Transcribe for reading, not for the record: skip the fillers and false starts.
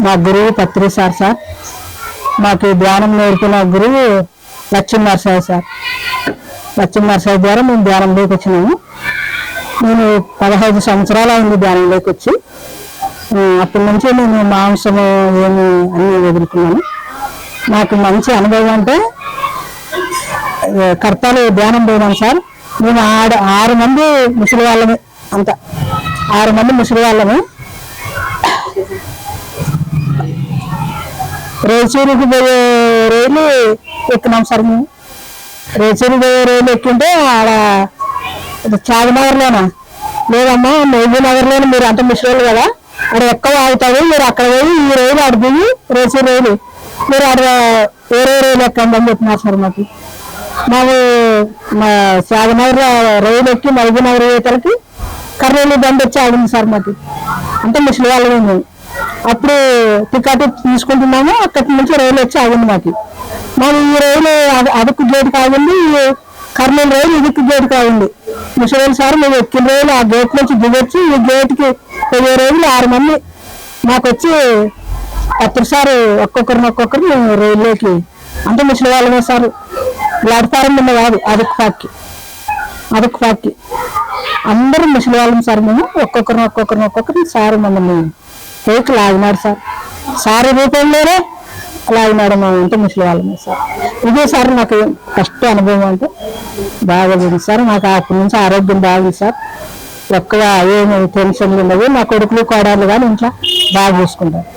మా గురువు పత్రి సార్ మాకు ధ్యానం నేర్పిన గురువు లక్ష్మీనరసాయి సార్. లక్ష్మీనరసాయి ద్వారా మేము ధ్యానంలోకి వచ్చినాము. నేను 15 సంవత్సరాలు అయింది ధ్యానంలోకి వచ్చి. అప్పటి నుంచి నేను మాంసము ఏమి అన్నీ వదులుకున్నాను. నాకు మంచి అనుభవం అంటే కర్తలు ధ్యానం పోయినాం సార్. మేము 6 మంది ముసలి వాళ్ళమే, అంత 6 మంది ముసలి వాళ్ళమే. రేచూరుకి పోయే రైలు ఎక్కినాం సార్. మేము రేచూరుకి పోయే రైలు ఎక్కింటే ఆడ చార్మినార్లోనా లేదమ్మా, మహబూబ్ నగర్లోనే మీరు అంత ముసలి కదా, అక్కడ ఎక్కువ ఆగుతాడు, మీరు అక్కడ పోయి ఈ రైలు ఆడ దిగి రేచూరు రైలు మీరు ఆడ వేరే రైలు ఎక్కండి అని చెప్పినారు సార్. మాకు మా చార్మినార్ రైలు ఎక్కి మహబూబ్ నగర్ రైతులకి కర్నూలు బండి వచ్చి ఆగింది సార్. మాకు అంటే ముసలి వాళ్ళు మేము అప్పుడు టికెట్ తీసుకుంటున్నాము. అక్కడి నుంచి రైలు వచ్చి ఆగింది మాకు. ఈ రైలు అదుకు గేటుకి ఆగింది, కర్నూలు రైలు ఇదుకు గేటుకి ఆగింది. ముసలి సార్ మేము ఎక్కిన రైలు ఆ గేట్ నుంచి దిగొచ్చి ఈ గేటుకి పోయే రైలు 6 మంది మాకు వచ్చి పత్రి సార్ ఒక్కొక్కరు మేము రైల్లోకి అంటే ముసలి వాళ్ళమే సార్. ప్లాట్ఫారం మీద కాదు, అదుకు పాకి అందరూ ముసలి వాళ్ళం సార్. మేము ఒక్కొక్కరు సార్ మమ్మల్ని పైకి లాగినాడు సార్. సార్ రూపంలోనే లాగినాడు మేము అంటే ముసలి వాళ్ళమే సార్. ఇదే సార్ నాకు ఫస్ట్ అనుభవం అంటే బాగా ఉంది సార్. నాకు అప్పటి నుంచి ఆరోగ్యం బాగుంది సార్. ఎక్కువ ఏమి టెన్షన్లు ఉండవు. మా కొడుకులు కోడళ్ళు కానీ ఇంట్లో బాగా చూసుకుంటారు.